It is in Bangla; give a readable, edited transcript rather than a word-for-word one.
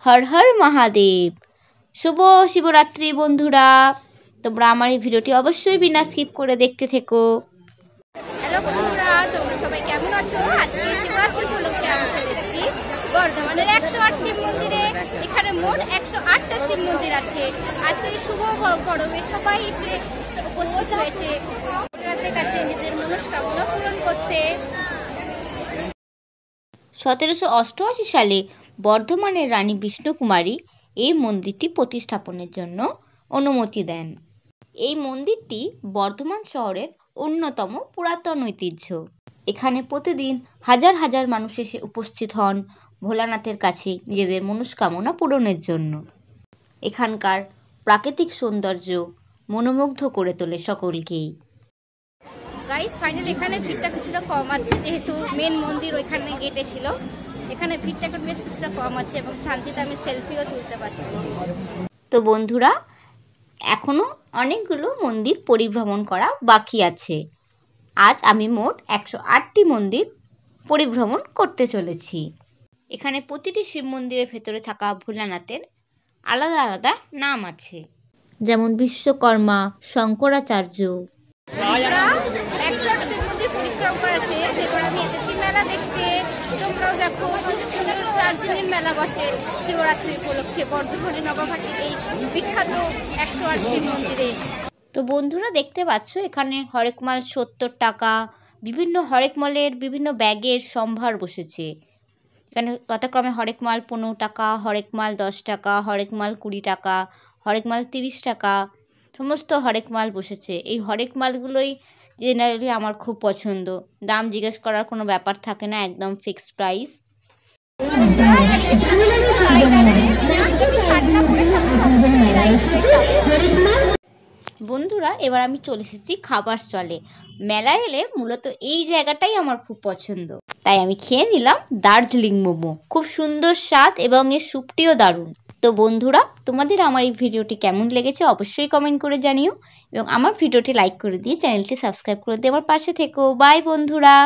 হর হর মহাদেব। শুভ শিবরাত্রি বন্ধুরা, তোমরা আমার এই ভিডিওটি অবশ্যই বিনা স্কিপ করে দেখতে থেকো। হ্যালো বন্ধুরা, তোমরা সবাই কেমন আছো? আজকে শিবরাত্রি উপলক্ষে আমি চলে এসেছি বর্ধমানের 108 শিব মন্দিরে। এখানে মোট 108টা শিব মন্দির আছে। আজকে এই শুভ পরবে সবাই এসে উপস্থিত হয়েছে ভোলেনাথের কাছে নিজের মনস্কামনা পূরণ করতে। 1788 সালে বর্ধমানের রানী বিষ্ণুকুমারী এই মন্দিরটি প্রতিস্থাপনের জন্য অনুমতি দেন। এই মন্দিরটি বর্ধমান শহরের অন্যতম পুরাতন ঐতিহ্য। এখানে প্রতিদিন হাজার হাজার মানুষ এসে উপস্থিত হন ভোলানাথের কাছে নিজেদের মনস্কামনা পূরণের জন্য। এখানকার প্রাকৃতিক সৌন্দর্য মনোমুগ্ধ করে তোলে সকলকেই। গাইস, ফাইনালি এখানে ভিড়টা কিছুটা কম আছে, যেহেতু মেন মন্দির ওইখানে গেটে ছিল। এখানে ভিড়টা এখন বেশ কিছুটা কম আছে এবং শান্তিতে আমি সেলফিও তুলতে পারছি। তো বন্ধুরা, এখনো অনেকগুলো মন্দির পরিভ্রমণ করা বাকি আছে। আজ আমি মোট 108টি মন্দির পরিভ্রমণ করতে চলেছি। এখানে প্রতিটি শিব মন্দিরের ভেতরে থাকা ভোলানাথের আলাদা আলাদা নাম আছে, যেমন বিশ্বকর্মা, শঙ্করাচার্য। 108 শিব মন্দির পরিক্রমা করা শেষ, এবার আমি এসেছি মেলা দেখতে। তোমরাও দেখো, 4 দিনের মেলা বসে শিবরাত্রি উপলক্ষে বর্ধমানের নবাবহাটের এই বিখ্যাত 108 শিব মন্দিরে। তো বন্ধুরা, দেখতে পাচ্ছ এখানে হরেক মাল 70 টাকা। বিভিন্ন হরেক মালের বিভিন্ন ব্যাগের সম্ভার বসেছে। এখানে যথাক্রমে হরেক মাল 15 টাকা, হরেক মাল 10 টাকা, হরেক মাল 20 টাকা, হরেক মাল 30 টাকা, সমস্ত হরেক মাল বসেছে। এই হরেক মালগুলোই জেনারেলি আমার খুব পছন্দ। দাম জিজ্ঞেস করার কোনো ব্যাপার থাকে না, একদম ফিক্সড প্রাইস। বন্ধুরা, এবার আমি চলে এসেছি খাবার স্টলে। মেলায় এলে মূলত এই জায়গাটাই আমার খুব পছন্দ, তাই আমি খেয়ে নিলাম দার্জিলিং মোমো। খুব সুন্দর স্বাদ এবং এর স্যুপটিও দারুণ। তো বন্ধুরা, তোমাদের আমার এই ভিডিওটি কেমন লেগেছে অবশ্যই কমেন্ট করে জানিও এবং আমার ভিডিওটি লাইক করে দিয়ে চ্যানেলটি সাবস্ক্রাইব করে দিয়ে আমার পাশে থেকো। বাই বন্ধুরা।